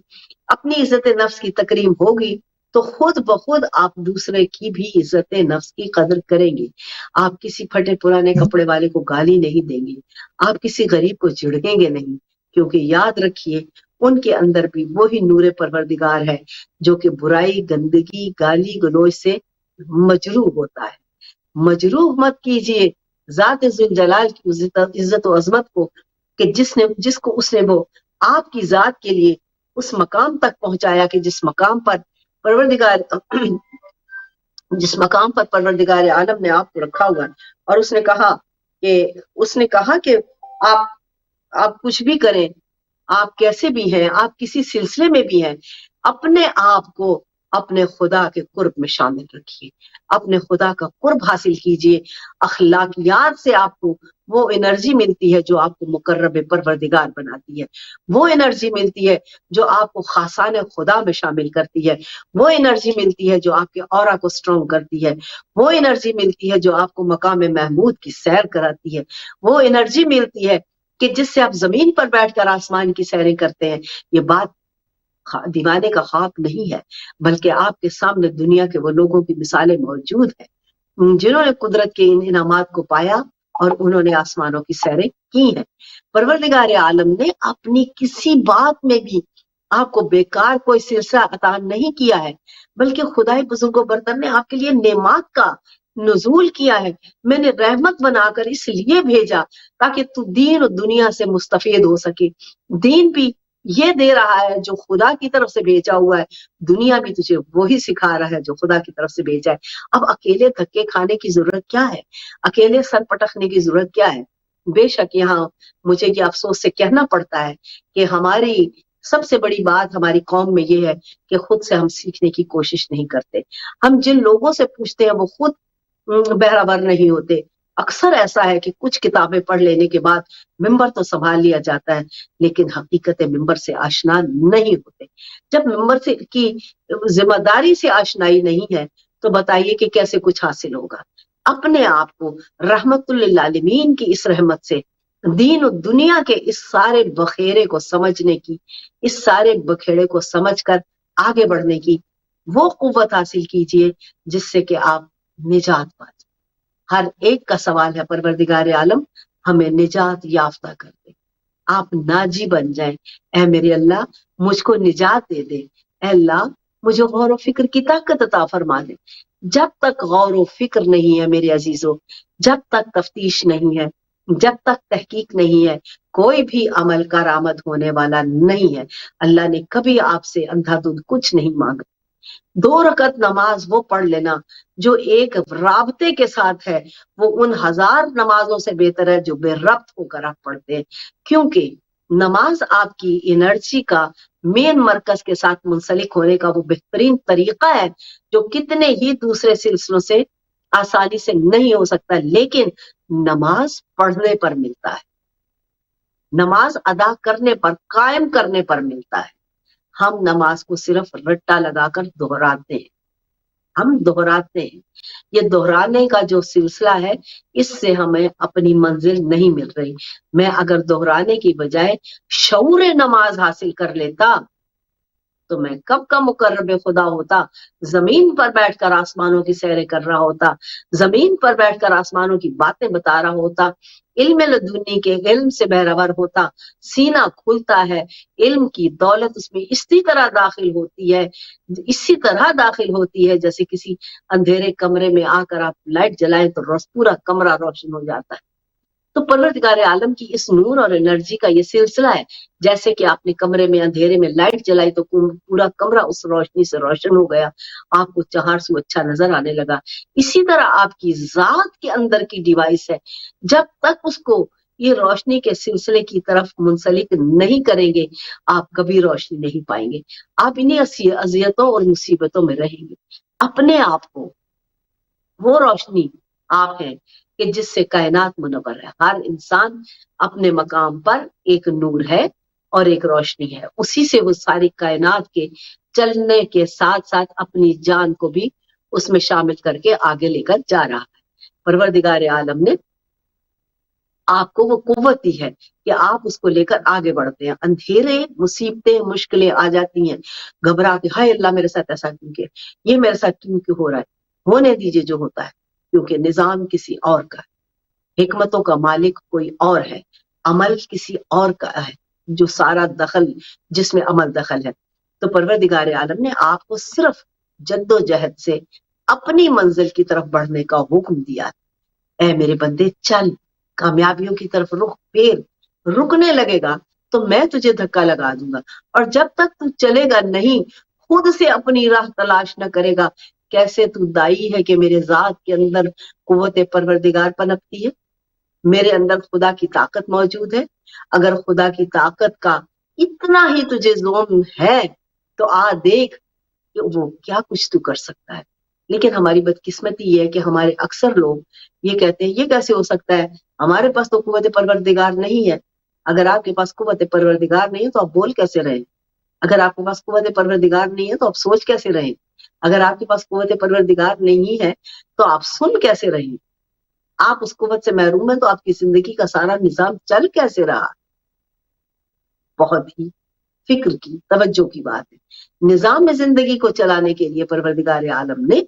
اپنی عزت نفس کی تکریم ہوگی تو خود بخود آپ دوسرے کی بھی عزت نفس کی قدر کریں گے. آپ کسی پھٹے پرانے کپڑے والے کو گالی نہیں دیں گے، آپ کسی غریب کو جھڑکیں گے نہیں، کیونکہ یاد رکھیے ان کے اندر بھی وہی نور پروردگار ہے جو کہ برائی، گندگی، گالی گلوچ سے مجروح ہوتا ہے. مجروح مت کیجیے ذات ذوالجلال کی عزت و عظمت کو کہ جس کو اس نے وہ آپ کی ذات کے لیے اس مقام تک پہنچایا کہ جس مقام پر پروردگار عالم نے آپ کو رکھا ہوا ہے. اور اس نے کہا کہ آپ کچھ بھی کریں، آپ کیسے بھی ہیں، آپ کسی سلسلے میں بھی ہیں، اپنے آپ کو اپنے خدا کے قرب میں شامل رکھیے، اپنے خدا کا قرب حاصل کیجیے. اخلاقیات سے آپ کو وہ انرجی ملتی ہے جو آپ کو مقرب پروردگار بناتی ہے، وہ انرجی ملتی ہے جو آپ کو خاصان خدا میں شامل کرتی ہے، وہ انرجی ملتی ہے جو آپ کے اورا کو سٹرونگ کرتی ہے، وہ انرجی ملتی ہے جو آپ کو مقام محمود کی سیر کراتی ہے، وہ انرجی ملتی ہے کہ جس سے آپ زمین پر بیٹھ کر آسمان کی سیریں کرتے ہیں. یہ بات دیوانے کا خواب نہیں ہے، بلکہ آپ کے سامنے دنیا کے وہ لوگوں کی مثالیں موجود ہیں جنہوں نے قدرت کے ان انعامات کو پایا اور انہوں نے آسمانوں کی سیریں کی ہیں. پروردگار عالم نے اپنی کسی بات میں بھی آپ کو بیکار کوئی سلسلہ عطا نہیں کیا ہے، بلکہ خدائے بزرگ و برتر نے آپ کے لیے نعمات کا نزول کیا ہے. میں نے رحمت بنا کر اس لیے بھیجا تاکہ تو دین و دنیا سے مستفید ہو سکے. دین بھی یہ دے رہا ہے جو خدا کی طرف سے بھیجا ہوا ہے، دنیا بھی تجھے وہی سکھا رہا ہے جو خدا کی طرف سے بھیجا ہے. اب اکیلے دھکے کھانے کی ضرورت کیا ہے؟ اکیلے سر پٹکنے کی ضرورت کیا ہے؟ بے شک یہاں مجھے یہ افسوس سے کہنا پڑتا ہے کہ ہماری سب سے بڑی بات ہماری قوم میں یہ ہے کہ خود سے ہم سیکھنے کی کوشش نہیں کرتے. ہم جن لوگوں سے پوچھتے ہیں وہ خود بہرابر نہیں ہوتے. اکثر ایسا ہے کہ کچھ کتابیں پڑھ لینے کے بعد ممبر تو سنبھال لیا جاتا ہے لیکن حقیقت ممبر سے آشنا نہیں ہوتے. جب ممبر سے کی ذمہ داری سے آشنائی نہیں ہے تو بتائیے کہ کیسے کچھ حاصل ہوگا. اپنے آپ کو رحمت للعالمین کی اس رحمت سے دین و دنیا کے اس سارے بخیرے کو سمجھنے کی، اس سارے بکھیڑے کو سمجھ کر آگے بڑھنے کی وہ قوت حاصل کیجئے جس سے کہ آپ نجات پا جائیں. ہر ایک کا سوال ہے پروردگار عالم ہمیں نجات یافتہ کر دے، آپ ناجی بن جائیں. اے میرے اللہ مجھ کو نجات دے دے، اے اللہ مجھے غور و فکر کی طاقت عطا فرما دے. جب تک غور و فکر نہیں ہے میرے عزیزوں، جب تک تفتیش نہیں ہے، جب تک تحقیق نہیں ہے، کوئی بھی عمل کارآمد ہونے والا نہیں ہے. اللہ نے کبھی آپ سے اندھا دھند کچھ نہیں مانگا. 2 رکعت نماز وہ پڑھ لینا جو ایک رابطے کے ساتھ ہے وہ ان 1000 نمازوں سے بہتر ہے جو بے ربط ہو کر آپ پڑھتے ہیں، کیونکہ نماز آپ کی انرجی کا مین مرکز کے ساتھ منسلک ہونے کا وہ بہترین طریقہ ہے جو کتنے ہی دوسرے سلسلوں سے آسانی سے نہیں ہو سکتا، لیکن نماز پڑھنے پر ملتا ہے، نماز ادا کرنے پر، قائم کرنے پر ملتا ہے. ہم نماز کو صرف رٹا لگا کر دہراتے ہیں، ہم دہراتے ہیں. یہ دہرانے کا جو سلسلہ ہے اس سے ہمیں اپنی منزل نہیں مل رہی. میں اگر دہرانے کی بجائے شعور نماز حاصل کر لیتا تو میں کب کا مقرب خدا ہوتا، زمین پر بیٹھ کر آسمانوں کی سیریں کر رہا ہوتا، زمین پر بیٹھ کر آسمانوں کی باتیں بتا رہا ہوتا، علم لدنی کے علم سے بہرور ہوتا. سینہ کھلتا ہے، علم کی دولت اس میں اسی طرح داخل ہوتی ہے، اسی طرح داخل ہوتی ہے جیسے کسی اندھیرے کمرے میں آ کر آپ لائٹ جلائیں تو پورا کمرہ روشن ہو جاتا ہے. تو پروردگار عالم کی اس نور اور انرجی کا یہ سلسلہ ہے. جیسے کہ آپ نے کمرے میں اندھیرے میں لائٹ جلائی تو پورا کمرہ اس روشنی سے روشن ہو گیا، آپ کو چہار سو اچھا نظر آنے لگا. اسی طرح آپ کی ذات کے اندر کی ڈیوائس ہے، جب تک اس کو یہ روشنی کے سلسلے کی طرف منسلک نہیں کریں گے آپ کبھی روشنی نہیں پائیں گے. آپ انہیں اذیتوں اور مصیبتوں میں رہیں گے. اپنے آپ کو وہ روشنی آپ ہیں کہ جس سے کائنات منور ہے. ہر انسان اپنے مقام پر ایک نور ہے اور ایک روشنی ہے، اسی سے وہ ساری کائنات کے چلنے کے ساتھ ساتھ اپنی جان کو بھی اس میں شامل کر کے آگے لے کر جا رہا ہے. پروردگار عالم نے آپ کو وہ قوت دی ہے کہ آپ اس کو لے کر آگے بڑھتے ہیں. اندھیرے مصیبتیں مشکلیں آ جاتی ہیں، گھبرا کے ہائے اللہ میرے ساتھ ایسا کیوں کہ یہ میرے ساتھ کیوں ہو رہا ہے. ہونے دیجیے جو ہوتا ہے، کیونکہ نظام کسی اور کا ہے، حکمتوں کا مالک کوئی اور ہے، عمل کسی اور کا ہے جو سارا دخل جس میں عمل دخل ہے. تو پروردگار عالم نے آپ کو صرف جد و جہد سے اپنی منزل کی طرف بڑھنے کا حکم دیا. اے میرے بندے چل، کامیابیوں کی طرف رکنے لگے گا تو میں تجھے دھکا لگا دوں گا. اور جب تک تو چلے گا نہیں، خود سے اپنی راہ تلاش نہ کرے گا، کیسے تو دائی ہے کہ میرے ذات کے اندر قوت پروردگار پنپتی ہے، میرے اندر خدا کی طاقت موجود ہے. اگر خدا کی طاقت کا اتنا ہی تجھے ذوق ہے تو آ دیکھ کہ وہ کیا کچھ تو کر سکتا ہے. لیکن ہماری بدقسمتی یہ ہے کہ ہمارے اکثر لوگ یہ کہتے ہیں یہ کیسے ہو سکتا ہے، ہمارے پاس تو قوت پروردگار نہیں ہے. اگر آپ کے پاس قوت پروردگار نہیں ہے تو آپ بول کیسے رہیں؟ اگر آپ کے پاس قوت پروردگار نہیں ہے تو آپ سوچ کیسے رہیں؟ اگر آپ کے پاس قوت پروردگار نہیں ہے تو آپ سن کیسے رہیں؟ آپ اس قوت سے محروم ہیں تو آپ کی زندگی کا سارا نظام چل کیسے رہا؟ بہت ہی فکر کی، توجہ کی بات ہے. نظام زندگی کو چلانے کے لیے پروردگار عالم نے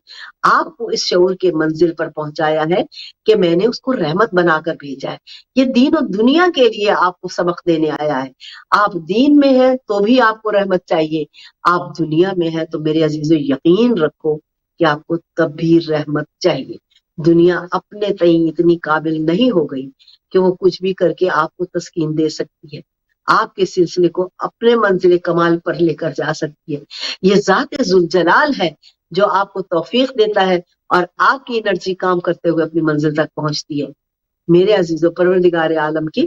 آپ کو اس شعور کے منزل پر پہنچایا ہے کہ میں نے اس کو رحمت بنا کر بھیجا ہے. یہ دین و دنیا کے لیے آپ کو سبق دینے آیا ہے. آپ دین میں ہیں تو بھی آپ کو رحمت چاہیے، آپ دنیا میں ہیں تو میرے عزیزو یقین رکھو کہ آپ کو تب بھی رحمت چاہیے. دنیا اپنے تئیں اتنی قابل نہیں ہو گئی کہ وہ کچھ بھی کر کے آپ کو تسکین دے سکتی ہے، آپ کے سلسلے کو اپنے منزل کمال پر لے کر جا سکتی ہے. یہ ذات ذوالجلال ہے جو آپ کو توفیق دیتا ہے اور آپ کی انرجی کام کرتے ہوئے اپنی منزل تک پہنچتی ہے. میرے عزیزو پروردگار عالم کی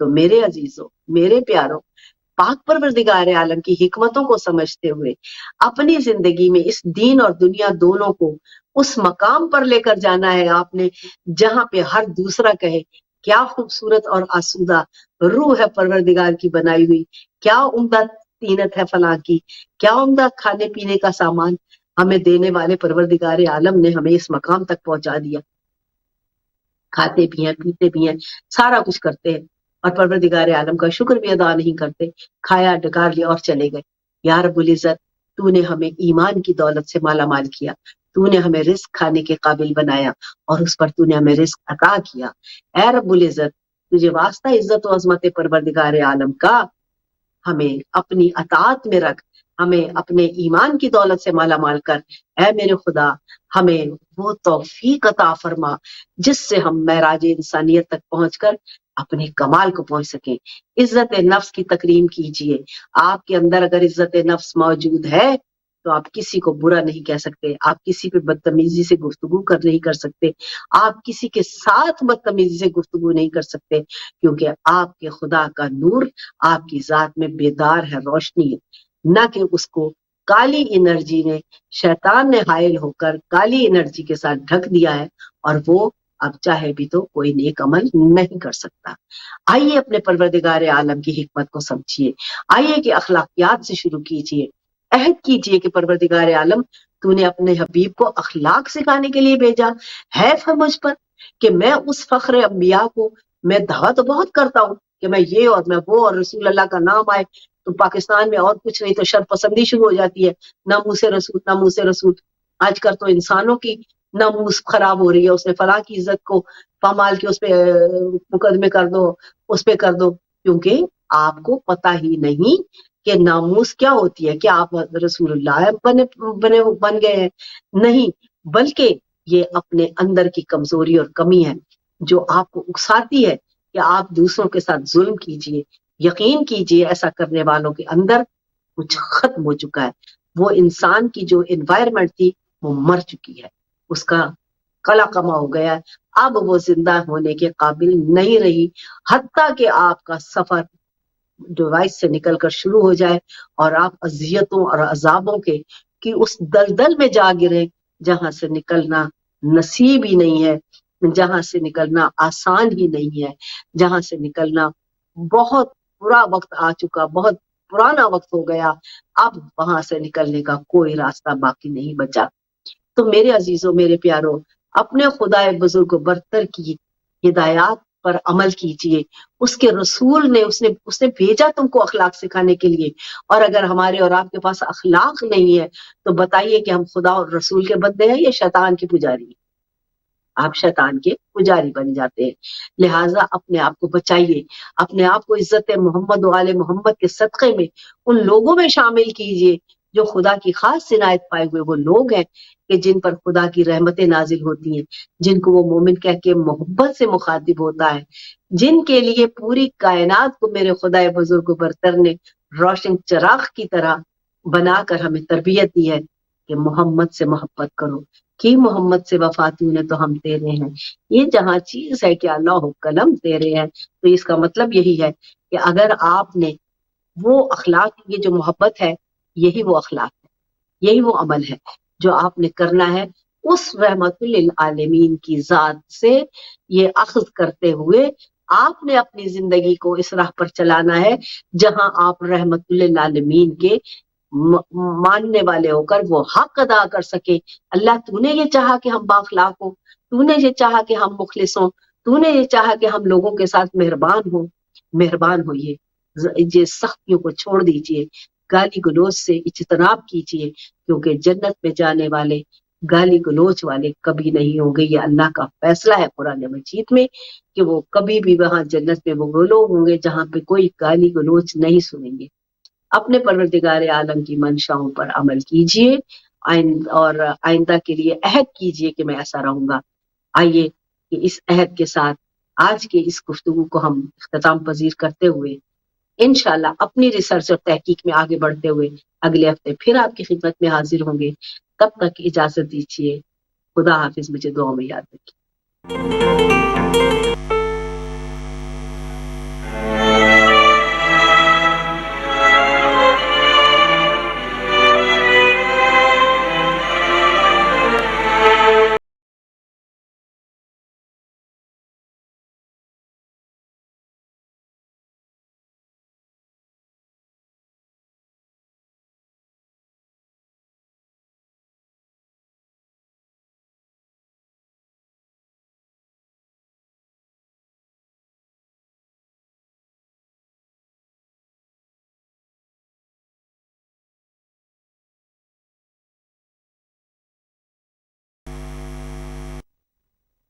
تو میرے عزیزوں، میرے پیاروں، پاک پروردگار عالم کی حکمتوں کو سمجھتے ہوئے اپنی زندگی میں اس دین اور دنیا دونوں کو اس مقام پر لے کر جانا ہے آپ نے جہاں پہ ہر دوسرا کہے کیا خوبصورت اور آسودہ روح ہے پروردگار کی بنائی ہوئی، کیا عمدہ تینت ہے فلاں کی، کیا عمدہ کھانے پینے کا سامان ہمیں دینے والے پروردگار عالم نے ہمیں اس مقام تک پہنچا دیا، کھاتے بھی ہیں پیتے بھی ہیں سارا کچھ کرتے ہیں اور پروردگار عالم کا شکر بھی ادا نہیں کرتے، کھایا ڈکار لیا اور چلے گئے۔ یا رب العزت، تو نے ہمیں ایمان کی دولت سے مالا مال کیا، تو نے ہمیں رزق کھانے کے قابل بنایا اور اس پر تو نے ہمیں رزق عطا کیا۔ اے رب العزت، تجھے واسطہ عزت و عظمت پروردگار عالم کا، ہمیں اپنی اطاعت میں رکھ، ہمیں اپنے ایمان کی دولت سے مالا مال کر۔ اے میرے خدا، ہمیں وہ توفیق عطا فرما جس سے ہم معراج انسانیت تک پہنچ کر اپنے کمال کو پہنچ سکیں۔ عزت نفس کی تکریم کیجئے۔ آپ کے اندر اگر عزت نفس موجود ہے تو آپ کسی کو برا نہیں کہہ سکتے، آپ کسی پہ بدتمیزی سے گفتگو نہیں کر سکتے، آپ کسی کے ساتھ بدتمیزی سے گفتگو نہیں کر سکتے، کیونکہ آپ کے خدا کا نور آپ کی ذات میں بیدار ہے، روشنی ہے، نہ کہ اس کو کالی انرجی نے، شیطان نے حائل ہو کر کالی انرجی کے ساتھ ڈھک دیا ہے اور وہ اب چاہے بھی تو کوئی نیک عمل نہیں کر سکتا۔ آئیے اپنے پروردگار عالم کی حکمت کو سمجھیے، آئیے کہ اخلاقیات سے شروع کیجیے، عہد کیجیے کہ پروردگار عالم تو نے اپنے حبیب کو اخلاق سکھانے کے لیے بھیجا ہے، مجھ پر کہ میں اس فخر انبیاء کو میں دعویٰ تو بہت کرتا ہوں کہ میں یہ اور میں وہ اور رسول اللہ کا نام آئے تو پاکستان میں اور کچھ نہیں تو شر پسندی شروع ہو جاتی ہے، ناموس رسول ناموس رسول۔ آج کل تو انسانوں کی ناموس خراب ہو رہی ہے، اس نے فلاں کی عزت کو پامال کے اس پہ مقدمے کر دو، اس پہ کر دو، کیونکہ آپ کو پتہ ہی نہیں کہ ناموس کیا ہوتی ہے۔ کیا آپ رسول اللہ بن گئے ہیں؟ نہیں، بلکہ یہ اپنے اندر کی کمزوری اور کمی ہے جو آپ کو اکساتی ہے کہ آپ دوسروں کے ساتھ ظلم کیجئے۔ یقین کیجئے ایسا کرنے والوں کے اندر کچھ ختم ہو چکا ہے، وہ انسان کی جو انوائرمنٹ تھی وہ مر چکی ہے، اس کا کلا کما ہو گیا ہے، اب وہ زندہ ہونے کے قابل نہیں رہی، حتیٰ کہ آپ کا سفر ڈیوائس سے نکل کر شروع ہو جائے اور آپ اذیتوں اور عذابوں کی اس دلدل میں جا گرے جہاں سے نکلنا نصیب ہی نہیں ہے، جہاں سے نکلنا آسان ہی نہیں ہے، جہاں سے نکلنا بہت برا وقت آ چکا، بہت پرانا وقت ہو گیا، اب وہاں سے نکلنے کا کوئی راستہ باقی نہیں بچا۔ تو میرے عزیزوں، میرے پیاروں، اپنے خدا بزرگ و برتر کی ہدایات پر عمل کیجئے۔ اس کے رسول نے اس نے بھیجا تم کو اخلاق سکھانے کے لیے، اور اگر ہمارے اور آپ کے پاس اخلاق نہیں ہے تو بتائیے کہ ہم خدا اور رسول کے بندے ہیں یا شیطان کے پجاری ہیں؟ آپ شیطان کے پجاری بن جاتے ہیں۔ لہٰذا اپنے آپ کو بچائیے، اپنے آپ کو عزت محمد و آل محمد کے صدقے میں ان لوگوں میں شامل کیجئے جو خدا کی خاص عنایت پائے ہوئے وہ لوگ ہیں کہ جن پر خدا کی رحمتیں نازل ہوتی ہیں، جن کو وہ مومن کہہ کے محبت سے مخاطب ہوتا ہے، جن کے لیے پوری کائنات کو میرے خدا بزرگ و برتر نے روشن چراغ کی طرح بنا کر ہمیں تربیت دی ہے کہ محمد سے محبت کرو، کہ محمد سے وفاتیوں نے تو ہم تیرے ہیں، یہ جہاں چیز ہے کہ اللہ قلم تیرے ہیں، تو اس کا مطلب یہی ہے کہ اگر آپ نے وہ اخلاق، یہ جو محبت ہے یہی وہ اخلاق ہے، یہی وہ عمل ہے جو آپ نے کرنا ہے اس رحمت للعالمین کی ذات سے یہ اخذ کرتے ہوئے آپ نے اپنی زندگی کو اس راہ پر چلانا ہے جہاں آپ رحمت للعالمین کے ماننے والے ہو کر وہ حق ادا کر سکے۔ اللہ تو نے یہ چاہا کہ ہم بااخلاق ہوں، تو نے یہ چاہا کہ ہم مخلص ہوں، تو نے یہ چاہا کہ ہم لوگوں کے ساتھ مہربان ہوں، مہربان ہوئیے، یہ سختیوں کو چھوڑ دیجئے، گالی گلوچ سے اجتناب کیجئے، کیونکہ جنت میں جانے والے گالی گلوچ والے کبھی نہیں ہوں گے۔ یہ اللہ کا فیصلہ ہے قرآن مجید میں کہ وہ کبھی بھی وہاں جنت میں وہ لوگ ہوں گے جہاں پہ کوئی گالی گلوچ نہیں سنیں گے۔ اپنے پروردگار عالم کی منشاؤں پر عمل کیجئے اور آئندہ کے لیے عہد کیجئے کہ میں ایسا رہوں گا۔ آئیے کہ اس عہد کے ساتھ آج کے اس گفتگو کو ہم اختتام پذیر کرتے ہوئے انشاءاللہ اپنی ریسرچ اور تحقیق میں آگے بڑھتے ہوئے اگلے ہفتے پھر آپ کی خدمت میں حاضر ہوں گے۔ تب تک اجازت دیجیے، خدا حافظ، مجھے دعاؤں میں یاد رکھیے۔